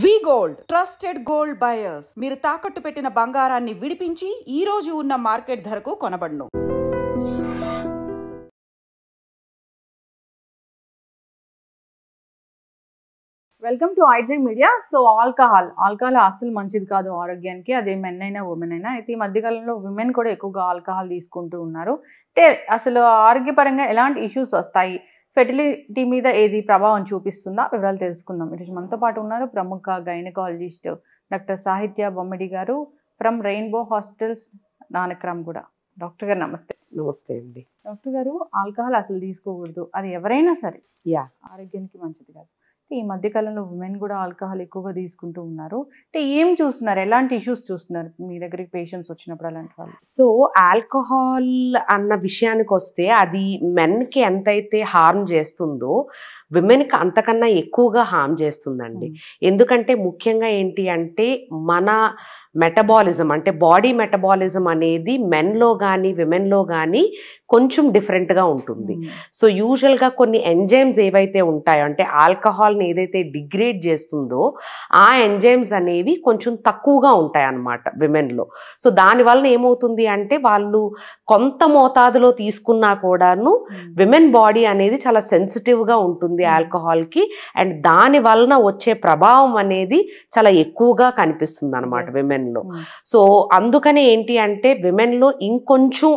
వి gold trusted gold buyers మీరు తాకట్టు పెట్టిన బంగారాన్ని విడిపించి ఈ రోజు ఉన్న మార్కెట్ ధరకు కొనబడును. Welcome to iDream media. So alcohol అస్సలు మంచిది కాదు ఆరోగ్యానికి, అదే మెన్ అయినా ఉమెన్ అయినా. అయితే ఈ మధ్యకాలంలో విమెన్ కూడా ఎక్కువగా ఆల్కహాల్ తీసుకుంటూ ఉన్నారు. అంటే అసలు ఆరోగ్యపరంగా ఎలాంటి ఇష్యూస్ వస్తాయి, ఫెర్టిలిటీ మీద ఏది ప్రభావం చూపిస్తుందా, వివరాలు తెలుసుకుందాం. ఈరోజు మనతో పాటు ఉన్నారు ప్రముఖ గైనకాలజిస్ట్ డాక్టర్ సాహిత్య బొమ్మిడి గారు from rainbow hospitals, Nanakramguda. Doctor గారు నమస్తే. నమస్తే అండి. డాక్టర్ గారు, ఆల్కహాల్ అసలు తీసుకోకూడదు, అది ఎవరైనా సరే ఆరోగ్యానికి మంచిది కాదు. ఈ మధ్యకాలంలో ఉమెన్ కూడా ఆల్కహాల్ ఎక్కువగా తీసుకుంటూ ఉన్నారు. అంటే ఏం చూస్తున్నారు, ఎలాంటి ఇష్యూస్ చూస్తున్నారు మీ దగ్గరికి పేషెంట్స్ వచ్చినప్పుడు అలాంటి వాళ్ళు? సో ఆల్కహాల్ అన్న విషయానికి వస్తే అది మెన్కి ఎంతైతే హార్మ్ చేస్తుందో విమెన్కి అంతకన్నా ఎక్కువగా హార్మ్ చేస్తుందండి. ఎందుకంటే ముఖ్యంగా ఏంటి అంటే మన మెటబాలిజం అంటే బాడీ మెటబాలిజం అనేది మెన్లో కానీ విమెన్లో కానీ కొంచెం డిఫరెంట్గా ఉంటుంది. సో యూజువల్గా కొన్ని ఎంజైమ్స్ ఏవైతే ఉంటాయో అంటే ఆల్కహాల్ని ఏదైతే డిగ్రేడ్ చేస్తుందో ఆ ఎంజైమ్స్ అనేవి కొంచెం తక్కువగా ఉంటాయి అన్నమాట విమెన్లో. సో దానివల్ల ఏమవుతుంది అంటే వాళ్ళు కొంత మోతాదులో తీసుకున్నా కూడాను విమెన్ బాడీ అనేది చాలా సెన్సిటివ్గా ఉంటుంది ఆల్కహాల్కి, అండ్ దాని వలన వచ్చే ప్రభావం అనేది చాలా ఎక్కువగా కనిపిస్తుంది అనమాట విమెన్లో. సో అందుకనే ఏంటి అంటే విమెన్లో ఇంకొంచెం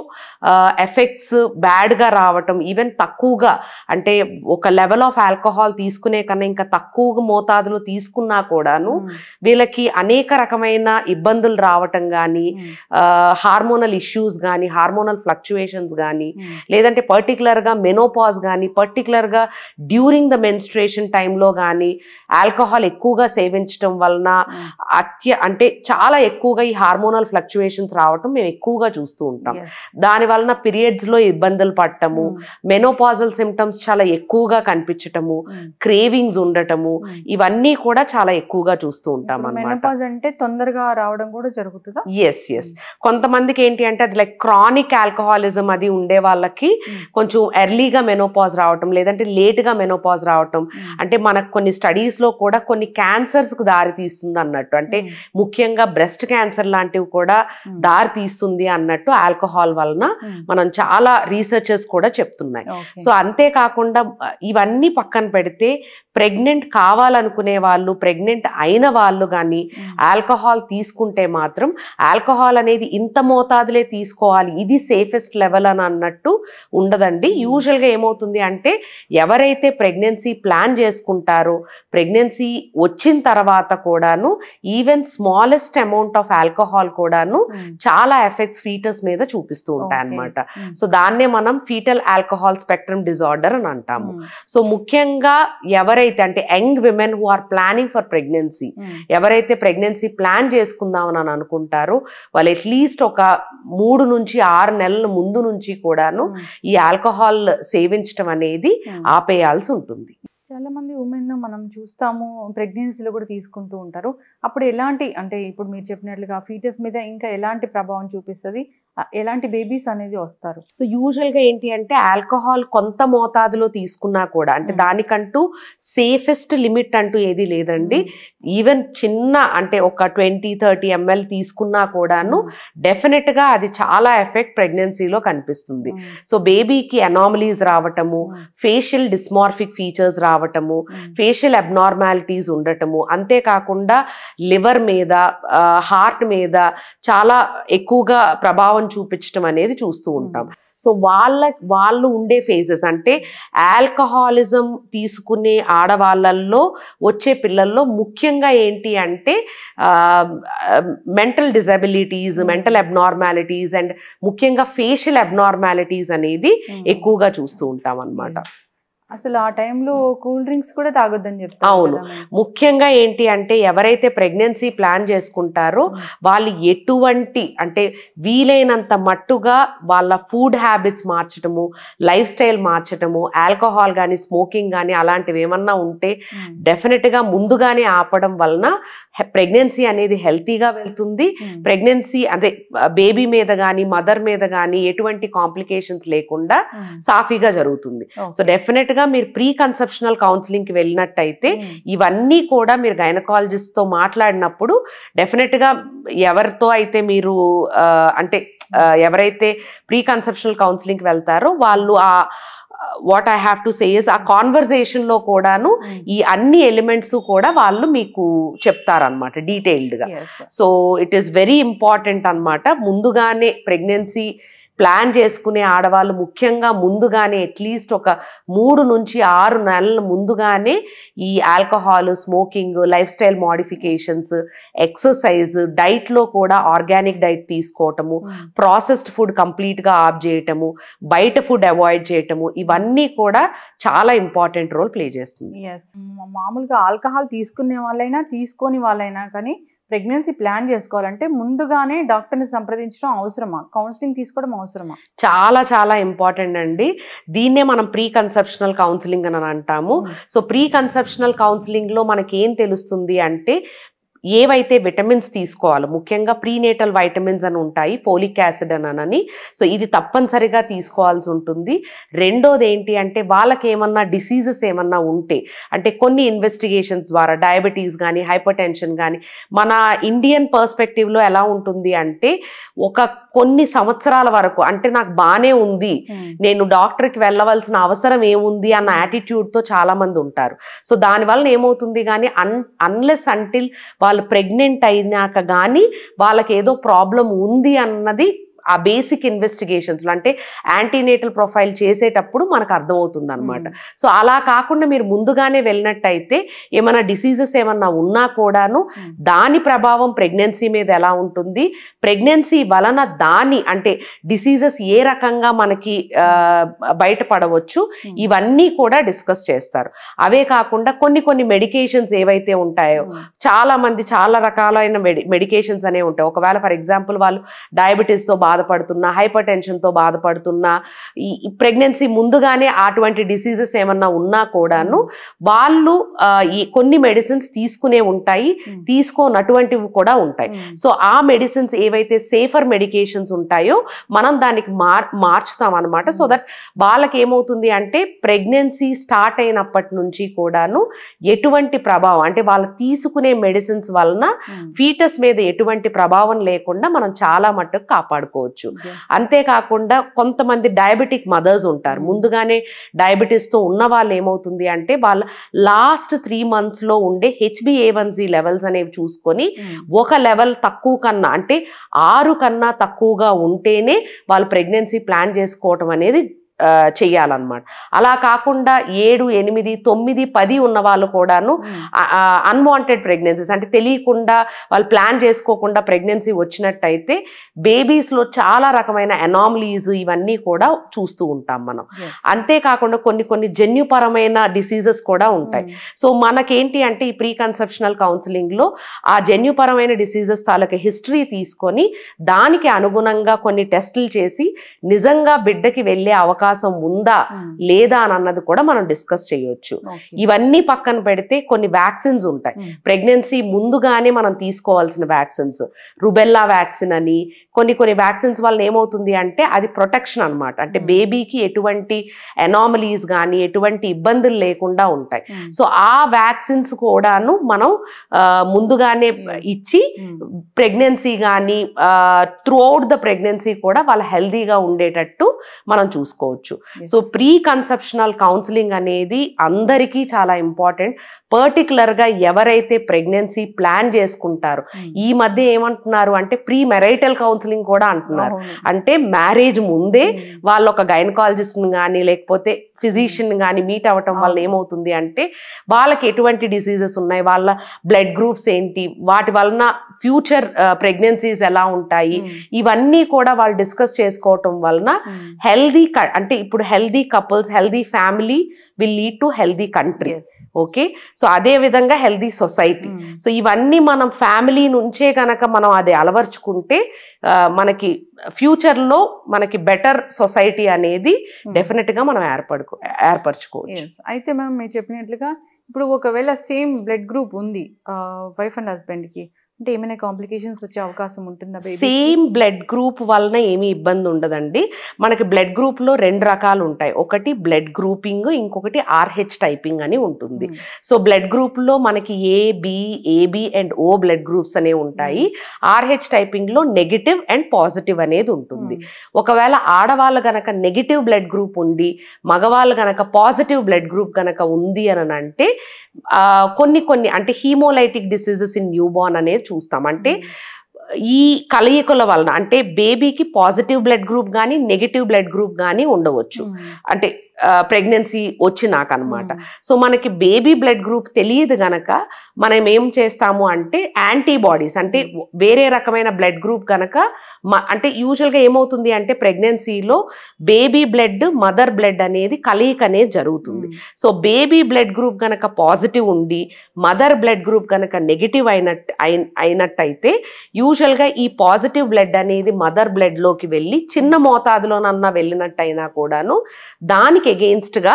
ఎఫెక్ట్స్ బ్యాడ్గా రావటం, ఈవెన్ తక్కువగా అంటే ఒక లెవెల్ ఆఫ్ ఆల్కహాల్ తీసుకునే కన్నా ఇంకా తక్కువ మోతాదులో తీసుకున్నా కూడాను వీళ్ళకి అనేక రకమైన ఇబ్బందులు రావటం కానీ, హార్మోనల్ ఇష్యూస్ కానీ, హార్మోనల్ ఫ్లక్చుయేషన్స్ కానీ, లేదంటే పర్టికులర్గా మెనోపాజ్ కానీ, పర్టికులర్గా డ్యూరింగ్ ద మెన్స్ట్రుయేషన్ టైంలో కానీ ఆల్కహాల్ ఎక్కువగా సేవించడం వలన అంటే చాలా ఎక్కువగా ఈ హార్మోనల్ ఫ్లక్చుయేషన్స్ రావటం మేము ఎక్కువగా చూస్తూ ఉంటాం. దాని వలన పీరియడ్స్ లో ఇబ్బందులు పడటము, మెనోపాజల్ సిమ్టమ్స్ చాలా ఎక్కువగా కనిపించటము, క్రేవింగ్స్ ఉండటము, ఇవన్నీ కూడా చాలా ఎక్కువగా చూస్తూ ఉంటాం అన్నమాట. అంటే తొందరగా రావడం కూడా జరుగుతుందా? ఎస్ కొంతమందికి ఏంటి అంటే అది లైక్ క్రానిక్ ఆల్కహాలిజం అది ఉండే వాళ్ళకి కొంచెం ఎర్లీగా మెనోపాజ్ రావటం, లేదంటే లేట్ గా మెనోపాజ్ రావటం, అంటే మనకు కొన్ని స్టడీస్ లో కూడా కొన్ని క్యాన్సర్స్ కు దారి తీస్తుంది అన్నట్టు, అంటే ముఖ్యంగా బ్రెస్ట్ క్యాన్సర్ లాంటివి కూడా దారి తీస్తుంది అన్నట్టు ఆల్కహాల్ వలన మనం చాలా రీసెర్చెస్ కూడా చెప్తున్నాయి. సో అంతేకాకుండా ఇవన్నీ పక్కన పెడితే ప్రెగ్నెంట్ కావాలనుకునే వాళ్ళు, ప్రెగ్నెంట్ అయిన వాళ్ళు కానీ ఆల్కహాల్ తీసుకుంటే మాత్రం ఆల్కహాల్ అనేది ఇంత మోతాదులే తీసుకోవాలి, ఇది సేఫెస్ట్ లెవెల్ అని అన్నట్టు ఉండదండి. యూజువల్గా ఏమవుతుంది అంటే ఎవరైతే ప్రెగ్నెన్సీ ప్లాన్ చేసుకుంటారో ప్రెగ్నెన్సీ వచ్చిన తర్వాత కూడాను even smallest amount of alcohol కూడాను చాలా ఎఫెక్ట్స్ ఫీటస్ మీద చూపిస్తూ ఉంటాయి అన్నమాట. సో దాన్నే మనం ఫీటల్ ఆల్కహాల్ స్పెక్ట్రమ్ డిజార్డర్ అని అంటాము. సో ముఖ్యంగా ఎవరైతే అంటే young women who are planning for pregnancy, ఎవరైతే ప్రెగ్నెన్సీ ప్లాన్ చేసుకుందామని అని అనుకుంటారో వాళ్ళు అట్లీస్ట్ ఒక 3 నుంచి 6 నెలల ముందు నుంచి కూడాను ఈ ఆల్కహాల్ సేవించడం అనేది ఆపేయాల్సి ఉంటుంది. చాలా మంది ఉమెన్ మనం చూస్తాము ప్రెగ్నెన్సీలో కూడా తీసుకుంటూ ఉంటారు. అప్పుడు ఎలాంటి అంటే ఇప్పుడు మీరు చెప్పినట్లుగా ఫీటస్ మీద ఇంకా ఎలాంటి ప్రభావం చూపిస్తుంది, ఎలాంటి బేబీస్ అనేది వస్తారు? సో యూజువల్గా ఏంటి అంటే ఆల్కహాల్ కొంత మోతాదులో తీసుకున్నా కూడా అంటే దానికంటూ సేఫెస్ట్ లిమిట్ అంటూ ఏది లేదండి. ఈవెన్ చిన్న అంటే ఒక 20-30 ml తీసుకున్నా కూడాను డెఫినెట్గా అది చాలా ఎఫెక్ట్ ప్రెగ్నెన్సీలో కనిపిస్తుంది. సో బేబీకి అనామలీస్ రావటము, ఫేషియల్ డిస్మార్ఫిక్ ఫీచర్స్ రావటము, ఫేషియల్ అబ్నార్మాలిటీస్ ఉండటము, అంతేకాకుండా లివర్ మీద, హార్ట్ మీద చాలా ఎక్కువగా ప్రభావం చూపించడం అనేది చూస్తూ ఉంటాం. సో వాళ్ళు ఉండే ఫేజెస్ అంటే ఆల్కహాలిజం తీసుకునే ఆడవాళ్ళల్లో వచ్చే పిల్లల్లో ముఖ్యంగా ఏంటి అంటే mental disabilities, mental abnormalities and ముఖ్యంగా ఫేషియల్ అబ్నార్మాలిటీస్ అనేది ఎక్కువగా చూస్తూ ఉంటాం అన్నమాట. అసలు ఆ టైంలో కూల్ డ్రింక్స్ కూడా తాగొద్దని చెప్తారు. అవును, ముఖ్యంగా ఏంటి అంటే ఎవరైతే ప్రెగ్నెన్సీ ప్లాన్ చేసుకుంటారో వాళ్ళు ఎటువంటి అంటే వీలైనంత మట్టుగా వాళ్ళ ఫుడ్ హ్యాబిట్స్ మార్చటము, లైఫ్ స్టైల్ మార్చటము, ఆల్కహాల్ కానీ స్మోకింగ్ కానీ అలాంటివి ఏమన్నా ఉంటే డెఫినెట్గా ముందుగానే ఆపడం వలన ప్రెగ్నెన్సీ అనేది హెల్తీగా వెళ్తుంది. ప్రెగ్నెన్సీ అదే బేబీ మీద కానీ మదర్ మీద కానీ ఎటువంటి కాంప్లికేషన్స్ లేకుండా సాఫీగా జరుగుతుంది. సో డెఫినెట్ గా మీరు ప్రీ కన్సెప్షనల్ కౌన్సిలింగ్ కి వెళ్ళినట్టయితే ఇవన్నీ కూడా మీరు గైనకాలజిస్ట్ తో మాట్లాడినప్పుడు డెఫినెట్ గా ఎవరితో అయితే మీరు అంటే ఎవరైతే ప్రీ కన్సెప్షనల్ కౌన్సిలింగ్ కి వెళ్తారో వాళ్ళు ఆ what I have to say is ఆ కాన్వర్సేషన్ లో కూడాను ఈ అన్ని ఎలిమెంట్స్ కూడా వాళ్ళు మీకు చెప్తారనమాట డీటెయిల్డ్ గా. So it is very important అనమాట. ముందుగానే ప్రెగ్నెన్సీ ప్లాన్ చేసుకునే ఆడవాళ్ళు ముఖ్యంగా ముందుగానే అట్లీస్ట్ ఒక 3 నుంచి 6 నెలల ముందుగానే ఈ alcohol, smoking, life style modifications, exercise, డైట్లో కూడా ఆర్గానిక్ డైట్ తీసుకోవటము, ప్రాసెస్డ్ ఫుడ్ కంప్లీట్గా ఆఫ్ చేయటము, బయట ఫుడ్ అవాయిడ్ చేయటము, ఇవన్నీ కూడా చాలా ఇంపార్టెంట్ రోల్ ప్లే చేస్తుంది. మామూలుగా ఆల్కహాల్ తీసుకునే వాళ్ళైనా తీసుకోని వాళ్ళైనా కానీ ప్రెగ్నెన్సీ ప్లాన్ చేసుకోవాలంటే ముందుగానే డాక్టర్ని సంప్రదించడం అవసరమా? కౌన్సిలింగ్ తీసుకోవడం అవసరమా? చాలా చాలా ఇంపార్టెంట్ అండి. దీన్నే మనం ప్రీ కన్సెప్షనల్ కౌన్సిలింగ్ అని అంటాము. సో ప్రీ కన్సెప్షనల్ కౌన్సిలింగ్ లో మనకి ఏం తెలుస్తుంది అంటే ఏవైతే విటమిన్స్ తీసుకోవాలో ముఖ్యంగా ప్రీనేటల్ వైటమిన్స్ అని ఉంటాయి, ఫోలిక్ యాసిడ్ అని. సో ఇది తప్పనిసరిగా తీసుకోవాల్సి ఉంటుంది. రెండోది ఏంటి అంటే వాళ్ళకి ఏమన్నా డిసీజెస్ ఏమన్నా ఉంటే అంటే కొన్ని ఇన్వెస్టిగేషన్స్ ద్వారా డయాబెటీస్ కానీ హైపర్ టెన్షన్ కానీ మన ఇండియన్ పర్స్పెక్టివ్లో ఎలా ఉంటుంది అంటే ఒక కొన్ని సంవత్సరాల వరకు అంటే నాకు బాగానే ఉంది, నేను డాక్టర్కి వెళ్ళవలసిన అవసరం ఏముంది అన్న యాటిట్యూడ్తో చాలా మంది ఉంటారు. సో దానివల్ల ఏమవుతుంది కానీ అన్లెస్ అంటిల్ వాళ్ళు ప్రెగ్నెంట్ అయినాక కానీ వాళ్ళకి ఏదో ప్రాబ్లం ఉంది అన్నది ఆ బేసిక్ ఇన్వెస్టిగేషన్స్లో అంటే యాంటీనేటల్ ప్రొఫైల్ చేసేటప్పుడు మనకు అర్థమవుతుంది అనమాట. సో అలా కాకుండా మీరు ముందుగానే వెళ్ళినట్టయితే ఏమైనా డిసీజెస్ ఏమన్నా ఉన్నా కూడాను దాని ప్రభావం ప్రెగ్నెన్సీ మీద ఎలా ఉంటుంది, ప్రెగ్నెన్సీ వలన దాని అంటే డిసీజెస్ ఏ రకంగా మనకి బయటపడవచ్చు, ఇవన్నీ కూడా డిస్కస్ చేస్తారు. అవే కాకుండా కొన్ని మెడికేషన్స్ ఏవైతే ఉంటాయో చాలా మంది చాలా రకాలైన మెడికేషన్స్ అనేవి ఉంటాయి. ఒకవేళ ఫర్ ఎగ్జాంపుల్ వాళ్ళు డయాబెటీస్తో బాధపడుతున్నా, హైపర్ టెన్షన్తో బాధపడుతున్నా, ఈ ప్రెగ్నెన్సీ ముందుగానే అటువంటి డిసీజెస్ ఏమన్నా ఉన్నా కూడాను వాళ్ళు ఈ కొన్ని మెడిసిన్స్ తీసుకునే ఉంటాయి, తీసుకోనటువంటివి కూడా ఉంటాయి. సో ఆ మెడిసిన్స్ ఏవైతే సేఫర్ మెడికేషన్స్ ఉంటాయో మనం దానికి మార్చుతాం అనమాట. సో దట్ వాళ్ళకి ఏమవుతుంది అంటే ప్రెగ్నెన్సీ స్టార్ట్ అయినప్పటి నుంచి కూడాను ఎటువంటి ప్రభావం అంటే వాళ్ళు తీసుకునే మెడిసిన్స్ వలన ఫీటస్ మీద ఎటువంటి ప్రభావం లేకుండా మనం చాలా మట్టుకు కాపాడుకోవచ్చు. అంతేకాకుండా కొంతమంది డయాబెటిక్ మదర్స్ ఉంటారు, ముందుగానే డయాబెటీస్తో ఉన్న వాళ్ళు ఏమవుతుంది అంటే వాళ్ళ లాస్ట్ 3 months లో ఉండే HbA1c లెవెల్స్ అనేవి చూసుకొని ఒక లెవెల్ తక్కువ కన్నా అంటే 6 కన్నా తక్కువగా ఉంటేనే వాళ్ళు ప్రెగ్నెన్సీ ప్లాన్ చేసుకోవటం అనేది చెయ్యాలన్నమాట. అలా కాకుండా 7, 8, 9, 10 ఉన్న వాళ్ళు కూడాను అన్వాంటెడ్ ప్రెగ్నెన్సీస్ అంటే తెలియకుండా వాళ్ళు ప్లాన్ చేసుకోకుండా ప్రెగ్నెన్సీ వచ్చినట్టయితే బేబీస్లో చాలా రకమైన అనామలీస్ ఇవన్నీ కూడా చూస్తూ ఉంటాం మనం. అంతేకాకుండా కొన్ని జన్యుపరమైన డిసీజెస్ కూడా ఉంటాయి. సో మనకేంటి అంటే ఈ ప్రీ కన్సెప్షనల్ కౌన్సిలింగ్లో ఆ జన్యుపరమైన డిసీజెస్ తాలూకా హిస్టరీ తీసుకొని దానికి అనుగుణంగా కొన్ని టెస్టులు చేసి నిజంగా బిడ్డకి వెళ్ళే అవకాశం ఉందా లేదా అని అన్నది కూడా మనం డిస్కస్ చేయొచ్చు. ఇవన్నీ పక్కన పెడితే కొన్ని వ్యాక్సిన్స్ ఉంటాయి ప్రెగ్నెన్సీ ముందుగానే మనం తీసుకోవాల్సిన వ్యాక్సిన్స్, రుబెల్లా వ్యాక్సిన్ అని కొన్ని వ్యాక్సిన్స్ వల్ల ఏమవుతుంది అంటే అది ప్రొటెక్షన్ అనమాట. అంటే బేబీకి ఎటువంటి అనామలీస్ కానీ ఎటువంటి ఇబ్బందులు లేకుండా ఉంటాయి. సో ఆ వ్యాక్సిన్స్ కూడాను మనం ముందుగానే ఇచ్చి ప్రెగ్నెన్సీ కానీ త్రూ అవుట్ ద ప్రెగ్నెన్సీ కూడా వాళ్ళు హెల్దీగా ఉండేటట్టు మనం చూసుకోవచ్చు. సో ప్రీ కన్సెప్షనల్ కౌన్సిలింగ్ అనేది అందరికీ చాలా ఇంపార్టెంట్. పర్టికులర్గా ఎవరైతే ప్రెగ్నెన్సీ ప్లాన్ చేసుకుంటారో ఈ మధ్య ఏమంటున్నారు అంటే ప్రీ మెరైటల్ కౌన్సిలింగ్ కూడా అంటున్నారు. అంటే మ్యారేజ్ ముందే వాళ్ళు ఒక గైనకాలజిస్ట్ని కానీ లేకపోతే ఫిజిషియన్ కానీ మీట్ అవ్వటం వల్ల ఏమవుతుంది అంటే వాళ్ళకి ఎటువంటి డిసీజెస్ ఉన్నాయి, వాళ్ళ బ్లడ్ గ్రూప్స్ ఏంటి, వాటి వలన ఫ్యూచర్ ప్రెగ్నెన్సీస్ ఎలా ఉంటాయి, ఇవన్నీ కూడా వాళ్ళు డిస్కస్ చేసుకోవటం వలన హెల్దీ అంటే ఇప్పుడు healthy couples, healthy family will lead to healthy country. Okay, so అదే విధంగా హెల్దీ సొసైటీ. సో ఇవన్నీ మనం ఫ్యామిలీ నుంచే కనుక మనం అది అలవర్చుకుంటే మనకి ఫ్యూచర్లో మనకి బెటర్ సొసైటీ అనేది డెఫినెట్గా మనం ఏర్పరచుకోవచ్చు. అయితే మ్యామ్ మీరు చెప్పినట్లుగా ఇప్పుడు ఒకవేళ సేమ్ బ్లడ్ గ్రూప్ ఉంది వైఫ్ అండ్ హస్బెండ్కి, అంటే ఏమైనా కాంప్లికేషన్స్ వచ్చే అవకాశం ఉంటుందా? సేమ్ బ్లడ్ గ్రూప్ వలన ఏమీ ఇబ్బంది ఉండదండి. మనకి బ్లడ్ గ్రూప్లో 2 రకాలు ఉంటాయి. ఒకటి బ్లడ్ గ్రూపింగ్, ఇంకొకటి RH టైపింగ్ అని ఉంటుంది. సో బ్లడ్ గ్రూప్లో మనకి AB and O blood groups అనేవి ఉంటాయి. RH టైపింగ్లో నెగిటివ్ అండ్ పాజిటివ్ అనేది ఉంటుంది. ఒకవేళ ఆడవాళ్ళు గనక నెగిటివ్ బ్లడ్ గ్రూప్ ఉండి మగవాళ్ళు గనక పాజిటివ్ బ్లడ్ గ్రూప్ గనక ఉంది అని అంటే కొన్ని అంటే haemolytic diseases in new born అనేది చూస్తాం. అంటే ఈ కలయికల వలన అంటే బేబీకి పాజిటివ్ బ్లడ్ గ్రూప్ కానీ నెగిటివ్ బ్లడ్ గ్రూప్ కానీ ఉండవచ్చు. అంటే ప్రెగ్నెన్సీ వచ్చినాక అనమాట. సో మనకి బేబీ బ్లడ్ గ్రూప్ తెలియదు గనక మనం ఏం చేస్తాము అంటే యాంటీబాడీస్, అంటే వేరే రకమైన బ్లడ్ గ్రూప్ కనుక అంటే యూజువల్గా ఏమవుతుంది అంటే ప్రెగ్నెన్సీలో బేబీ బ్లడ్ మదర్ బ్లడ్ అనేది కలయిక అనేది జరుగుతుంది. సో బేబీ బ్లడ్ గ్రూప్ కనుక పాజిటివ్ ఉండి మదర్ బ్లడ్ గ్రూప్ కనుక నెగిటివ్ అయినట్టయితే యూజువల్గా ఈ పాజిటివ్ బ్లడ్ అనేది మదర్ బ్లడ్లోకి వెళ్ళి చిన్న మోతాదులోనన్నా వెళ్ళినట్టయినా కూడాను దానికి ఎగెయిన్స్ట్గా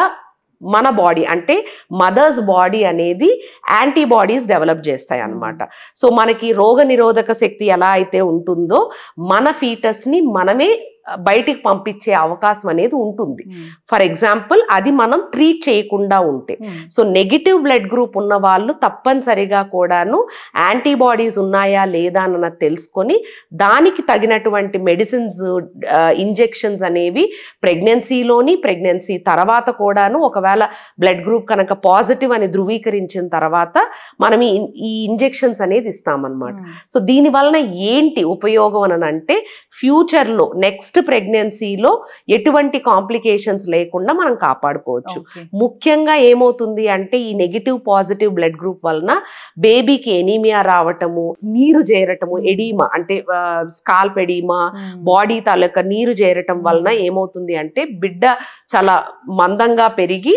మన బాడీ అంటే మదర్స్ బాడీ అనేది యాంటీబాడీస్ డెవలప్ చేస్తాయి అన్నమాట. సో మనకి రోగ నిరోధక శక్తి ఎలా అయితే ఉంటుందో మన ఫీటస్ని మనమే బయటికి పంపించే అవకాశం అనేది ఉంటుంది. ఫర్ ఎగ్జాంపుల్ అది మనం ట్రీట్ చేయకుండా ఉంటే. సో నెగిటివ్ బ్లడ్ గ్రూప్ ఉన్న వాళ్ళు తప్పనిసరిగా కూడాను యాంటీబాడీస్ ఉన్నాయా లేదా అన్న తెలుసుకొని దానికి తగినటువంటి మెడిసిన్స్ ఇంజెక్షన్స్ అనేవి ప్రెగ్నెన్సీలోని ప్రెగ్నెన్సీ తర్వాత కూడాను ఒకవేళ బ్లడ్ గ్రూప్ కనుక పాజిటివ్ అని ధృవీకరించిన తర్వాత మనం ఈ ఇంజెక్షన్స్ అనేది ఇస్తామన్నమాట. సో దీని వలన ఏంటి ఉపయోగం అని అంటే ఫ్యూచర్లో నెక్స్ట్ ప్రెగ్నెన్సీలో ఎటువంటి కాంప్లికేషన్స్ లేకుండా మనం కాపాడుకోవచ్చు. ముఖ్యంగా ఏమవుతుంది అంటే ఈ నెగిటివ్ పాజిటివ్ బ్లడ్ గ్రూప్ వలన బేబీకి ఎనీమియా రావటము, నీరు చేరటము, ఎడీమా అంటే స్కాల్ప్ ఎడీమా, బాడీ తాలూకా నీరు చేరటం వలన ఏమవుతుంది అంటే బిడ్డ చాలా మందంగా పెరిగి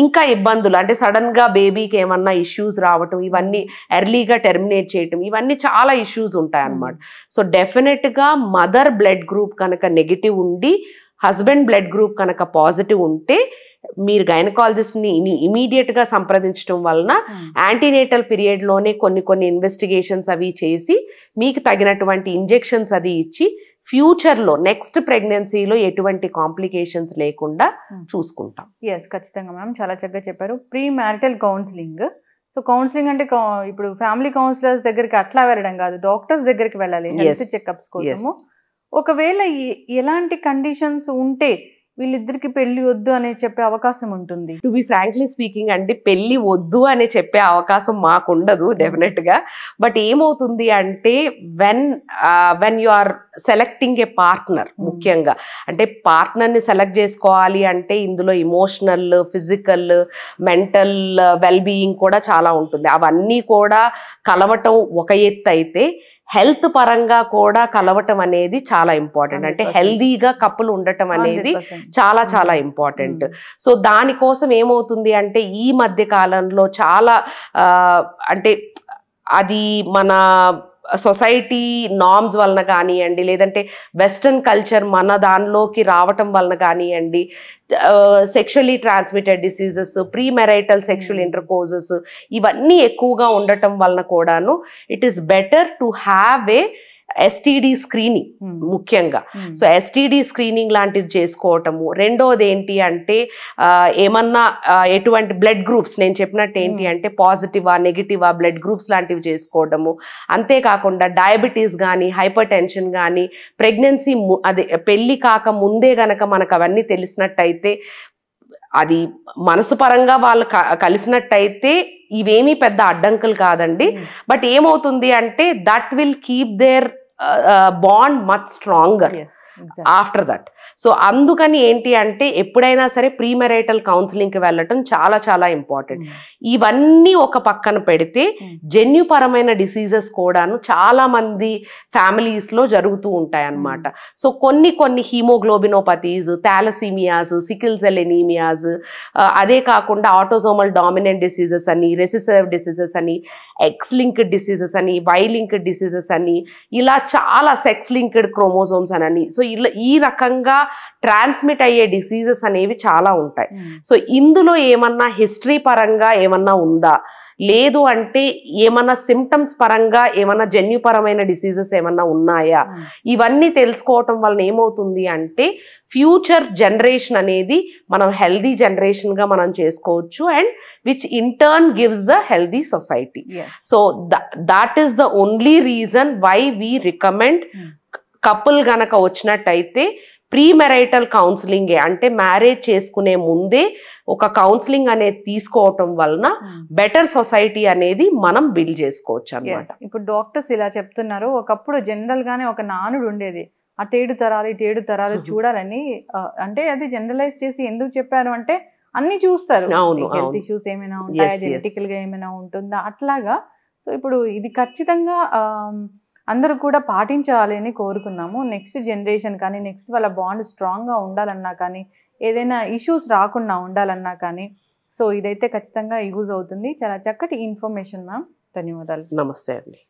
ఇంకా ఇబ్బందులు అంటే సడన్ గా బేబీకి ఏమన్నా ఇష్యూస్ రావటం, ఇవన్నీ ఎర్లీగా టెర్మినేట్ చేయటం, ఇవన్నీ చాలా ఇష్యూస్ ఉంటాయి అన్నమాట. సో డెఫినెట్ గా మదర్ బ్లడ్ గ్రూప్ కనుక నెగిటివ్ ఉండి హస్బెండ్ బ్లడ్ గ్రూప్ కనుక పాజిటివ్ ఉంటే మీరు గైనకాలజిస్ట్ని ఇమీడియట్గా సంప్రదించడం వలన యాంటీనేటల్ పీరియడ్లోనే కొన్ని ఇన్వెస్టిగేషన్స్ అవి చేసి మీకు తగినటువంటి ఇంజెక్షన్స్ అది ఇచ్చి ఫ్యూచర్లో నెక్స్ట్ ప్రెగ్నెన్సీలో ఎటువంటి కాంప్లికేషన్స్ లేకుండా చూసుకుంటాం. ఎస్, ఖచ్చితంగా మ్యామ్, చాలా చక్కగా చెప్పారు. Pre marital counselling. So counselling అంటే ఇప్పుడు ఫ్యామిలీ కౌన్సిలర్స్ దగ్గరికి అట్లా వెళ్ళడం కాదు, డాక్టర్స్ దగ్గరికి వెళ్ళాలి హెల్త్ చెకప్స్ కోసము. ఒకవేళ ఎలాంటి కండిషన్స్ ఉంటే వీళ్ళిద్దరికి పెళ్లి వద్దు అని చెప్పే అవకాశం ఉంటుంది? టు బి ఫ్రాంక్లీ స్పీకింగ్ అంటే పెళ్లి వద్దు అని చెప్పే అవకాశం మాకు ఉండదు డెఫినెట్ గా. బట్ ఏమవుతుంది అంటే when you are selecting a partner, ముఖ్యంగా అంటే పార్ట్నర్ ని సెలెక్ట్ చేసుకోవాలి అంటే ఇందులో emotional, physical, mental well being కూడా చాలా ఉంటుంది. అవన్నీ కూడా కలవటం ఒక ఎత్తు అయితే హెల్త్ పరంగా కూడా కలవటం అనేది చాలా ఇంపార్టెంట్. అంటే హెల్దీగా కప్పులు ఉండటం అనేది చాలా చాలా ఇంపార్టెంట్. సో దానికోసం ఏమవుతుంది అంటే ఈ మధ్య కాలంలో చాలా అంటే అది మన సొసైటీ నార్మ్స్ వలన కానివ్వండి, లేదంటే వెస్ట్రన్ కల్చర్ మన దానిలోకి రావటం వలన కానివ్వండి, sexually transmitted diseases, pre marital sexual intercourses ఇవన్నీ ఎక్కువగా ఉండటం వలన కూడాను it is better to have a STD screening ముఖ్యంగా. సో ఎస్టీడీ స్క్రీనింగ్ లాంటిది చేసుకోవటము. రెండోది ఏంటి అంటే ఏమన్నా ఎటువంటి బ్లడ్ గ్రూప్స్ నేను చెప్పినట్టు ఏంటి అంటే పాజిటివా నెగిటివా బ్లడ్ గ్రూప్స్ లాంటివి చేసుకోవటము. అంతేకాకుండా డయాబెటీస్ కానీ హైపర్ టెన్షన్ కానీ ప్రెగ్నెన్సీ అదే పెళ్లి కాక ముందే గనక మనకు అవన్నీ తెలిసినట్టయితే అది మనసు పరంగా వాళ్ళు కలిసినట్టయితే ఇవేమీ పెద్ద అడ్డంకులు కాదండి. బట్ ఏమవుతుంది అంటే that will keep there bond much stronger after that. So అందుకని ఏంటి అంటే ఎప్పుడైనా సరే ప్రీమెరైటల్ కౌన్సిలింగ్కి వెళ్ళటం చాలా చాలా ఇంపార్టెంట్. ఇవన్నీ ఒక పక్కన పెడితే జన్యుపరమైన డిసీజెస్ కూడాను చాలా మంది ఫ్యామిలీస్లో జరుగుతూ ఉంటాయి అన్నమాట. సో కొన్ని హీమోగ్లోబినోపతీస్, థాలసీమియాస్, సికిల్ సెల్ ఎనీమియాస్, అదే కాకుండా ఆటోసోమల్ డామినెంట్ డిసీజెస్ అని, రెసిసివ్ డిసీజెస్ అని, ఎక్స్ లింక్డ్ డిసీజెస్ అని, వై లింక్డ్ డిసీజెస్ అని ఇలా చాలా సెక్స్ లింక్డ్ క్రోమోజోమ్స్ అని, సో ఇలా ఈ రకంగా ట్రాన్స్మిట్ అయ్యే డిసీజెస్ అనేవి చాలా ఉంటాయి. సో ఇందులో ఏమన్నా హిస్టరీ పరంగా ఏమన్నా ఉందా, లేదు అంటే ఏమన్నా సిమ్టమ్స్ పరంగా ఏమన్నా జన్యుపరమైన డిసీజెస్ ఏమన్నా ఉన్నాయా, ఇవన్నీ తెలుసుకోవటం వలన ఏమవుతుంది అంటే ఫ్యూచర్ జనరేషన్ అనేది మనం హెల్దీ జనరేషన్గా మనం చేసుకోవచ్చు, and which in turn gives the healthy society. So that is the only reason why we recommend couple గనక వచ్చినట్టయితే ప్రీమెరైటల్ కౌన్సిలింగ్, అంటే మ్యారేజ్ చేసుకునే ముందే ఒక కౌన్సిలింగ్ అనేది తీసుకోవటం వలన బెటర్ సొసైటీ అనేది మనం బిల్డ్ చేసుకోవచ్చు అన్నమాట. ఇప్పుడు డాక్టర్స్ ఇలా చెప్తున్నారు, ఒకప్పుడు జనరల్ గానే ఒక నానుడు ఉండేది, అటేడు తరాలు ఇటేడు తరాలు చూడాలని. అంటే అది జనరలైజ్ చేసి ఎందుకు చెప్పారు అంటే అన్ని చూస్తారు, హెల్త్ ఇష్యూస్ ఏమైనా ఉంటాయా, జెనెటికల్ గా ఏమైనా ఉంటుందా అట్లాగా. సో ఇప్పుడు ఇది ఖచ్చితంగా అందరూ కూడా పాటించాలని కోరుకున్నాము. నెక్స్ట్ జనరేషన్ కానీ, నెక్స్ట్ వాళ్ళ బాండ్ స్ట్రాంగ్గా ఉండాలన్నా కానీ, ఏదైనా ఇష్యూస్ రాకుండా ఉండాలన్నా కానీ, సో ఇదైతే ఖచ్చితంగా యూజ్ అవుతుంది. చాలా చక్కటి ఇన్ఫర్మేషన్ మ్యామ్, ధన్యవాదాలు. నమస్తే అండి.